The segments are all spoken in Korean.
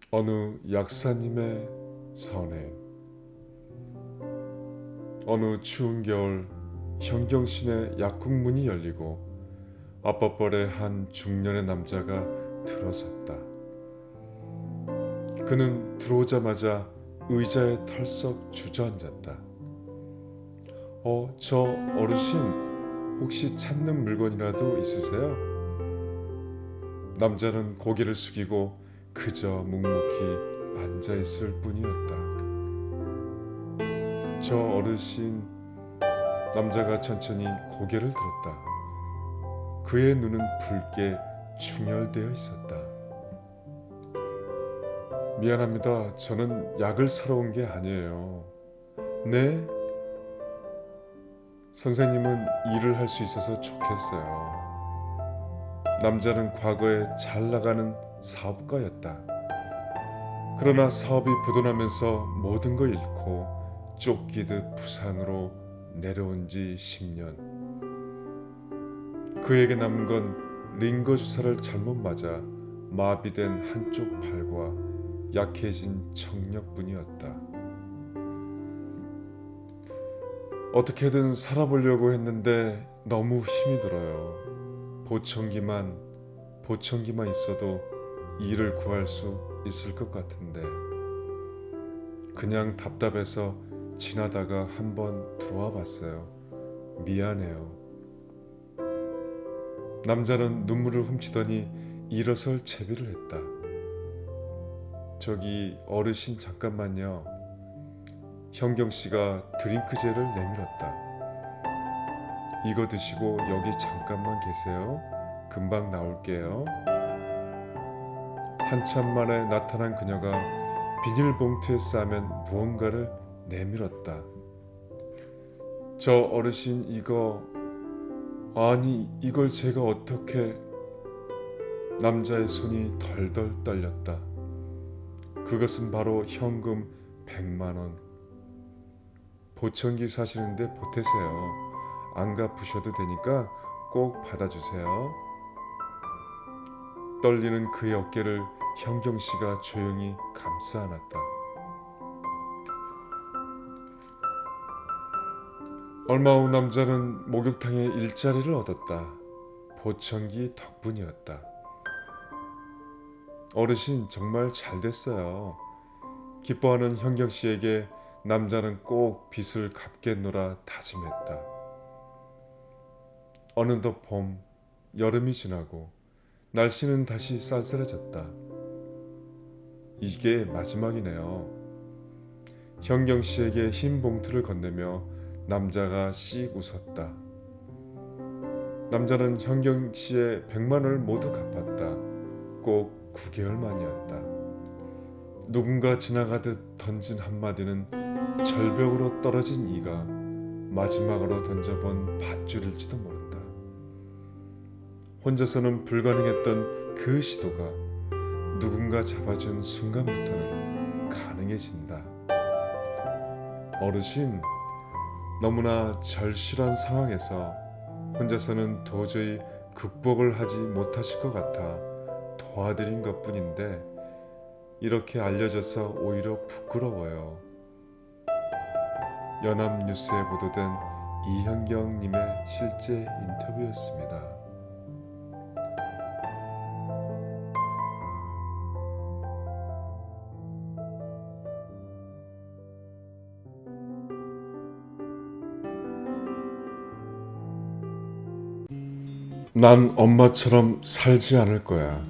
어느 약사님의 선행. 어느 추운 겨울 현경신의 약국 문이 열리고 아빠뻘의 한 중년의 남자가 들어섰다. 그는 들어오자마자 의자에 털썩 주저앉았다. 저 어르신 혹시 찾는 물건이라도 있으세요? 남자는 고개를 숙이고 그저 묵묵히 앉아있을 뿐이었다. 저 어르신, 남자가 천천히 고개를 들었다. 그의 눈은 붉게 충혈되어 있었다. 미안합니다. 저는 약을 사러 온 게 아니에요. 네? 선생님은 일을 할 수 있어서 좋겠어요. 남자는 과거에 잘 나가는 사업가였다. 그러나 사업이 부도나면서 모든 걸 잃고 쫓기듯 부산으로 내려온 지 10년. 그에게 남은 건 링거 주사를 잘못 맞아 마비된 한쪽 팔과 약해진 청력뿐이었다. 어떻게든 살아보려고 했는데 너무 힘이 들어요. 보청기만 있어도 일을 구할 수 있을 것 같은데 그냥 답답해서 지나다가 한번 들어와 봤어요. 미안해요. 남자는 눈물을 훔치더니 일어설 채비를 했다. 저기 어르신 잠깐만요. 현경씨가 드링크젤을 내밀었다. 이거 드시고 여기 잠깐만 계세요. 금방 나올게요. 한참 만에 나타난 그녀가 비닐봉투에 싸맨 무언가를 내밀었다. 저 어르신 아니 이걸 제가 어떻게... 남자의 손이 덜덜 떨렸다. 그것은 바로 현금 100만 원. 보청기 사시는데 보태세요. 안 갚으셔도 되니까 꼭 받아주세요. 떨리는 그의 어깨를 현경씨가 조용히 감싸 안았다. 얼마 후 남자는 목욕탕에 일자리를 얻었다. 보청기 덕분이었다. 어르신 정말 잘 됐어요. 기뻐하는 현경씨에게 남자는 꼭 빚을 갚겠노라 다짐했다. 어느덧 봄, 여름이 지나고 날씨는 다시 쌀쌀해졌다. 이게 마지막이네요. 현경씨에게 흰 봉투를 건네며 남자가 씩 웃었다. 남자는 현경씨의 100만 원을 모두 갚았다. 꼭 9개월 만이었다. 누군가 지나가듯 던진 한마디는 절벽으로 떨어진 이가 마지막으로 던져본 밧줄일지도 모른다. 혼자서는 불가능했던 그 시도가 누군가 잡아준 순간부터는 가능해진다. 어르신, 너무나 절실한 상황에서 혼자서는 도저히 극복을 하지 못하실 것 같아 도와드린 것뿐인데 이렇게 알려져서 오히려 부끄러워요. 연합뉴스에 보도된 이현경님의 실제 인터뷰였습니다. 난 엄마처럼 살지 않을 거야.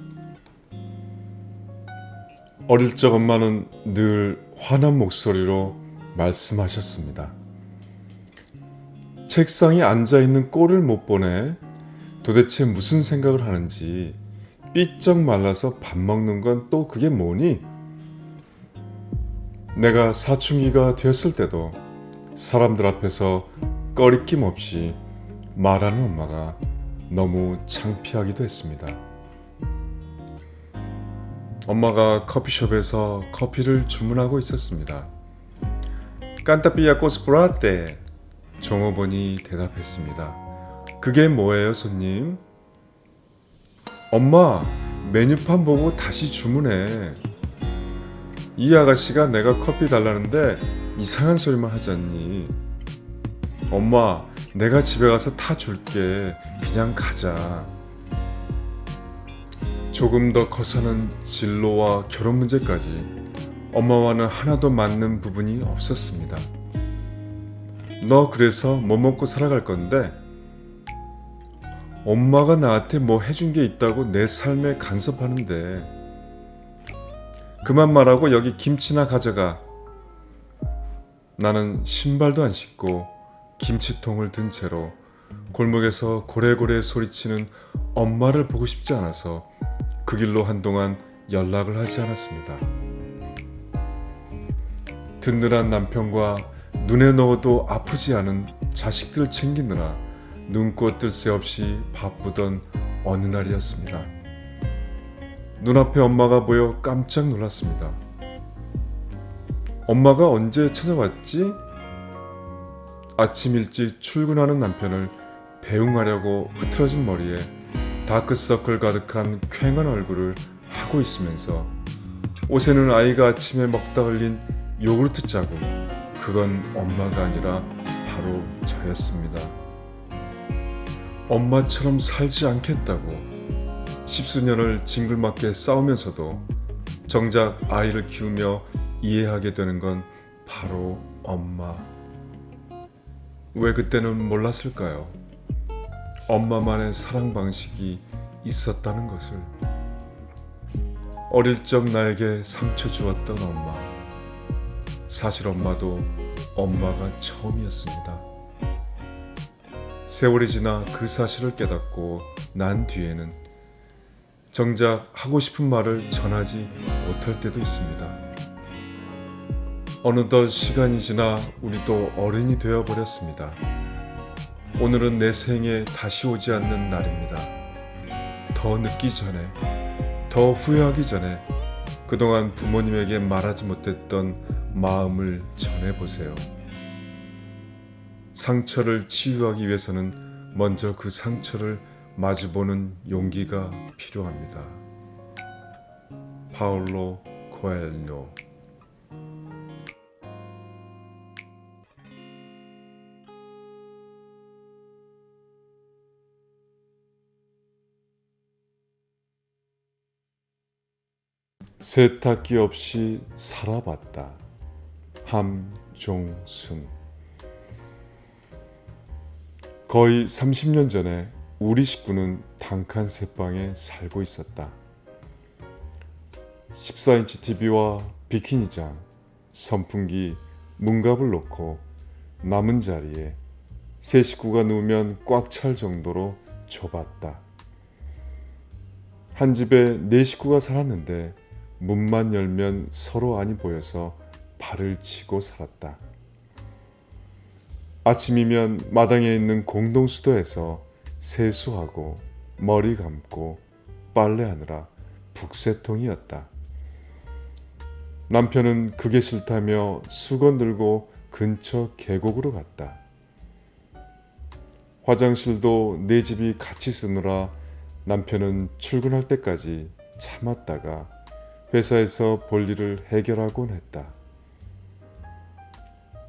어릴 적 엄마는 늘 환한 목소리로 말씀하셨습니다. 책상에 앉아있는 꼴을 못 보네. 도대체 무슨 생각을 하는지. 삐쩍 말라서 밥 먹는 건 또 그게 뭐니? 내가 사춘기가 되었을 때도 사람들 앞에서 꺼리낌 없이 말하는 엄마가 너무 창피하기도 했습니다. 엄마가 커피숍에서 커피를 주문하고 있었습니다. 깐타피아 코스프라떼, 종업원이 대답했습니다. 그게 뭐예요, 손님? 엄마, 메뉴판 보고 다시 주문해. 이 아가씨가 내가 커피 달라는데 이상한 소리만 하지 않니? 엄마, 내가 집에 가서 타줄게. 그냥 가자. 조금 더 커서는 진로와 결혼 문제까지 엄마와는 하나도 맞는 부분이 없었습니다. 너 그래서 뭐 먹고 살아갈 건데? 엄마가 나한테 뭐 해준 게 있다고 내 삶에 간섭하는데. 그만 말하고 여기 김치나 가져가. 나는 신발도 안 신고 김치통을 든 채로 골목에서 고래고래 소리치는 엄마를 보고 싶지 않아서 그 길로 한동안 연락을 하지 않았습니다. 든든한 남편과 눈에 넣어도 아프지 않은 자식들 챙기느라 눈꽃 뜰 새 없이 바쁘던 어느 날이었습니다. 눈앞에 엄마가 보여 깜짝 놀랐습니다. 엄마가 언제 찾아왔지? 아침 일찍 출근하는 남편을 배웅하려고 흐트러진 머리에 다크서클 가득한 쾌한 얼굴을 하고 있으면서 옷에는 아이가 아침에 먹다 흘린 요구르트 자국, 그건 엄마가 아니라 바로 저였습니다. 엄마처럼 살지 않겠다고 십수년을 징글맞게 싸우면서도 정작 아이를 키우며 이해하게 되는 건 바로 엄마. 왜 그때는 몰랐을까요? 엄마만의 사랑 방식이 있었다는 것을. 어릴 적 나에게 상처 주었던 엄마. 사실 엄마도 엄마가 처음이었습니다. 세월이 지나 그 사실을 깨닫고 난 뒤에는 정작 하고 싶은 말을 전하지 못할 때도 있습니다. 어느덧 시간이 지나 우리도 어른이 되어버렸습니다. 오늘은 내 생에 다시 오지 않는 날입니다. 더 늦기 전에, 더 후회하기 전에 그동안 부모님에게 말하지 못했던 마음을 전해보세요. 상처를 치유하기 위해서는 먼저 그 상처를 마주보는 용기가 필요합니다. 파울로 코엘뇨. 세탁기 없이 살아봤다. 함종순. 거의 30년 전에 우리 식구는 단칸 새방에 살고 있었다. 14인치 TV와 비키니장, 선풍기, 문갑을 놓고 남은 자리에 세 식구가 누우면 꽉 찰 정도로 좁았다. 한 집에 네 식구가 살았는데 문만 열면 서로 안이 보여서 발을 치고 살았다. 아침이면 마당에 있는 공동수도에서 세수하고 머리 감고 빨래하느라 북새통이었다. 남편은 그게 싫다며 수건 들고 근처 계곡으로 갔다. 화장실도 네 집이 같이 쓰느라 남편은 출근할 때까지 참았다가 회사에서 볼일을 해결하곤 했다.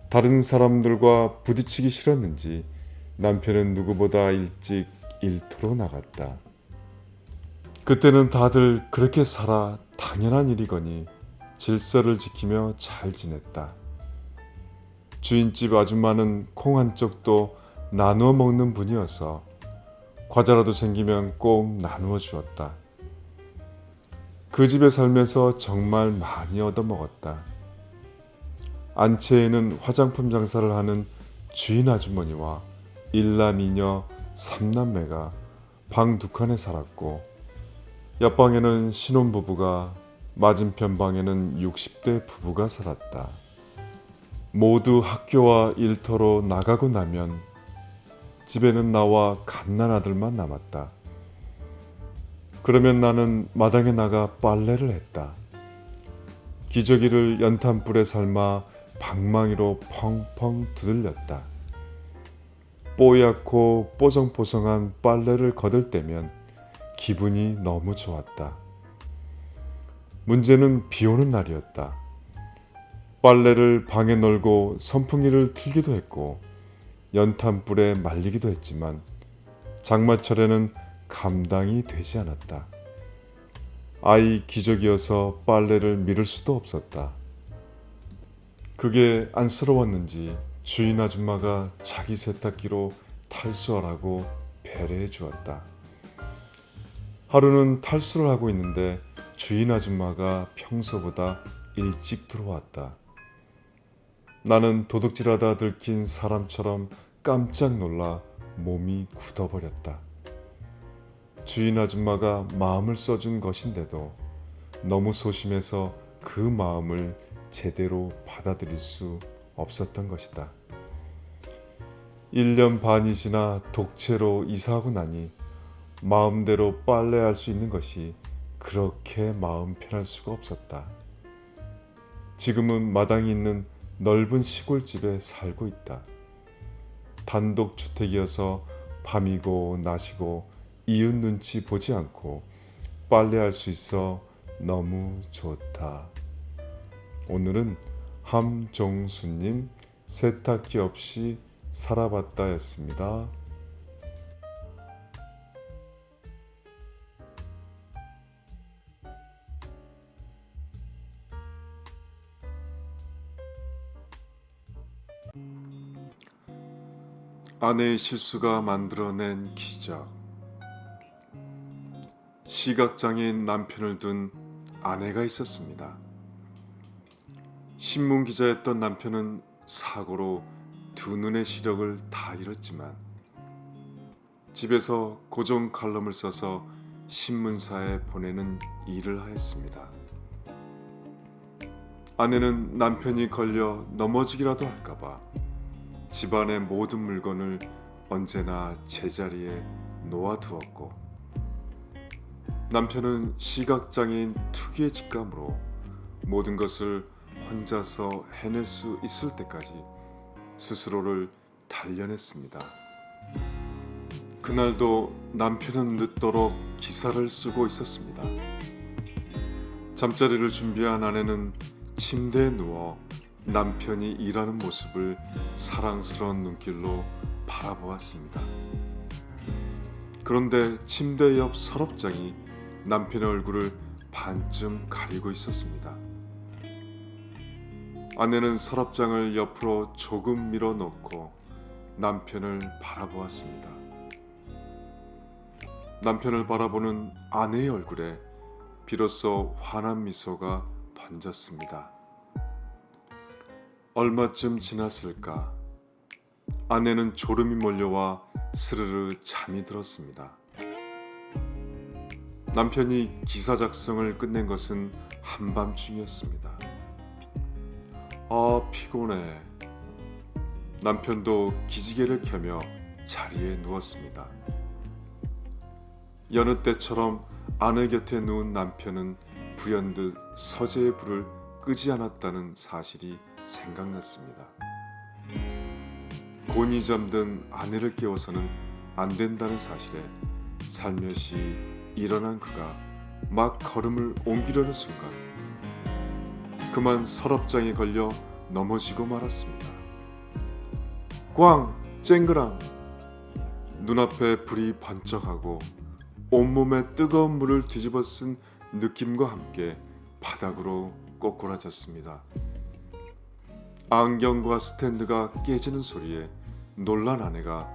다른 사람들과 부딪히기 싫었는지 남편은 누구보다 일찍 일터로 나갔다. 그때는 다들 그렇게 살아 당연한 일이거니 질서를 지키며 잘 지냈다. 주인집 아줌마는 콩 한 쪽도 나누어 먹는 분이어서 과자라도 생기면 꼭 나누어 주었다. 그 집에 살면서 정말 많이 얻어먹었다. 안채에는 화장품 장사를 하는 주인 아주머니와 일남이녀 3남매가 방 2칸에 살았고, 옆방에는 신혼부부가, 맞은편 방에는 60대 부부가 살았다. 모두 학교와 일터로 나가고 나면 집에는 나와 갓난아들만 남았다. 그러면 나는 마당에 나가 빨래를 했다. 기저귀를 연탄불에 삶아 방망이로 펑펑 두들렸다. 뽀얗고 뽀송뽀송한 빨래를 거들 때면 기분이 너무 좋았다. 문제는 비 오는 날이었다. 빨래를 방에 널고 선풍기를 틀기도 했고 연탄불에 말리기도 했지만 장마철에는 감당이 되지 않았다. 아이 기저귀여서 빨래를 미룰 수도 없었다. 그게 안쓰러웠는지 주인 아줌마가 자기 세탁기로 탈수하라고 배려해 주었다. 하루는 탈수를 하고 있는데 주인 아줌마가 평소보다 일찍 들어왔다. 나는 도둑질하다 들킨 사람처럼 깜짝 놀라 몸이 굳어버렸다. 주인 아줌마가 마음을 써준 것인데도 너무 소심해서 그 마음을 제대로 받아들일 수 없었던 것이다. 1년 반이 지나 독채로 이사하고 나니 마음대로 빨래할 수 있는 것이 그렇게 마음 편할 수가 없었다. 지금은 마당이 있는 넓은 시골집에 살고 있다. 단독주택이어서 밤이고 낮이고 이웃 눈치 보지 않고 빨래할 수 있어 너무 좋다. 오늘은 함종수님 세탁기 없이 살아봤다였습니다. 아내의 실수가 만들어낸 기적. 시각장애인 남편을 둔 아내가 있었습니다. 신문 기자였던 남편은 사고로 두 눈의 시력을 다 잃었지만 집에서 고정 칼럼을 써서 신문사에 보내는 일을 하였습니다. 아내는 남편이 걸려 넘어지기라도 할까봐 집안의 모든 물건을 언제나 제자리에 놓아두었고, 남편은 시각장애인 특유의 직감으로 모든 것을 혼자서 해낼 수 있을 때까지 스스로를 단련했습니다. 그날도 남편은 늦도록 기사를 쓰고 있었습니다. 잠자리를 준비한 아내는 침대에 누워 남편이 일하는 모습을 사랑스러운 눈길로 바라보았습니다. 그런데 침대 옆 서랍장이 남편의 얼굴을 반쯤 가리고 있었습니다. 아내는 서랍장을 옆으로 조금 밀어놓고 남편을 바라보았습니다. 남편을 바라보는 아내의 얼굴에 비로소 환한 미소가 번졌습니다. 얼마쯤 지났을까? 아내는 졸음이 몰려와 스르르 잠이 들었습니다. 남편이 기사 작성을 끝낸 것은 한밤중이었습니다. 아, 피곤해. 남편도 기지개를 켜며 자리에 누웠습니다. 여느 때처럼 아내 곁에 누운 남편은 불현듯 서재의 불을 끄지 않았다는 사실이 생각났습니다. 곤히 잠든 아내를 깨워서는 안 된다는 사실에 살며시 일어난 그가 막 걸음을 옮기려는 순간 그만 서랍장에 걸려 넘어지고 말았습니다. 꽝! 쨍그랑! 눈앞에 불이 번쩍하고 온몸에 뜨거운 물을 뒤집어 쓴 느낌과 함께 바닥으로 꼬꾸라졌습니다. 안경과 스탠드가 깨지는 소리에 놀란 아내가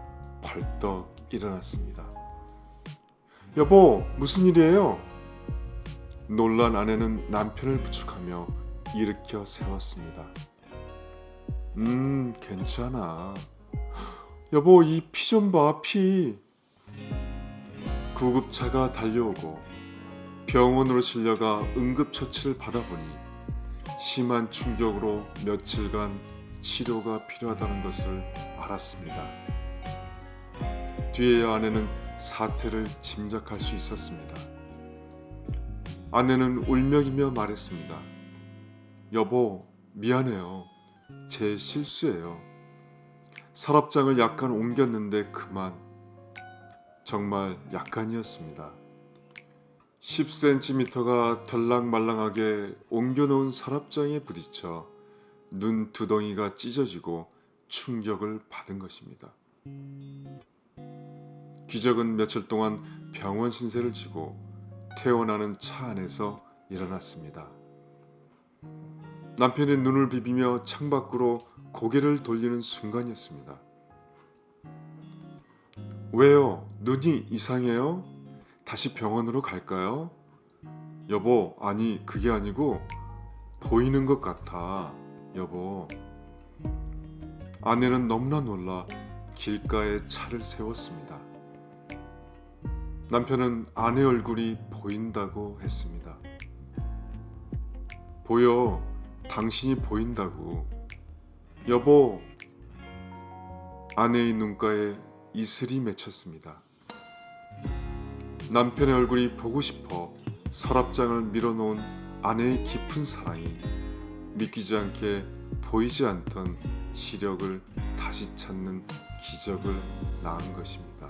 벌떡 일어났습니다. 여보, 무슨 일이에요? 놀란 아내는 남편을 부축하며 일으켜 세웠습니다. 괜찮아. 여보, 이 피 좀 봐, 피. 구급차가 달려오고 병원으로 실려가 응급처치를 받아보니 심한 충격으로 며칠간 치료가 필요하다는 것을 알았습니다. 뒤에야 아내는 사태를 짐작할 수 있었습니다. 아내는 울먹이며 말했습니다. 여보, 미안해요. 제 실수예요. 서랍장을 약간 옮겼는데 그만. 정말 약간이었습니다. 10cm가 덜랑말랑하게 옮겨놓은 서랍장에 부딪혀 눈 두덩이가 찢어지고 충격을 받은 것입니다. 기적은 며칠 동안 병원 신세를 지고 태어나는 차 안에서 일어났습니다. 남편이 눈을 비비며 창밖으로 고개를 돌리는 순간이었습니다. 왜요? 눈이 이상해요? 다시 병원으로 갈까요? 여보, 아니 그게 아니고 보이는 것 같아, 여보. 아내는 너무나 놀라 길가에 차를 세웠습니다. 남편은 아내 얼굴이 보인다고 했습니다. 보여, 당신이 보인다고. 여보, 아내의 눈가에 이슬이 맺혔습니다. 남편의 얼굴이 보고 싶어 서랍장을 밀어놓은 아내의 깊은 사랑이 믿기지 않게 보이지 않던 시력을 다시 찾는 기적을 낳은 것입니다.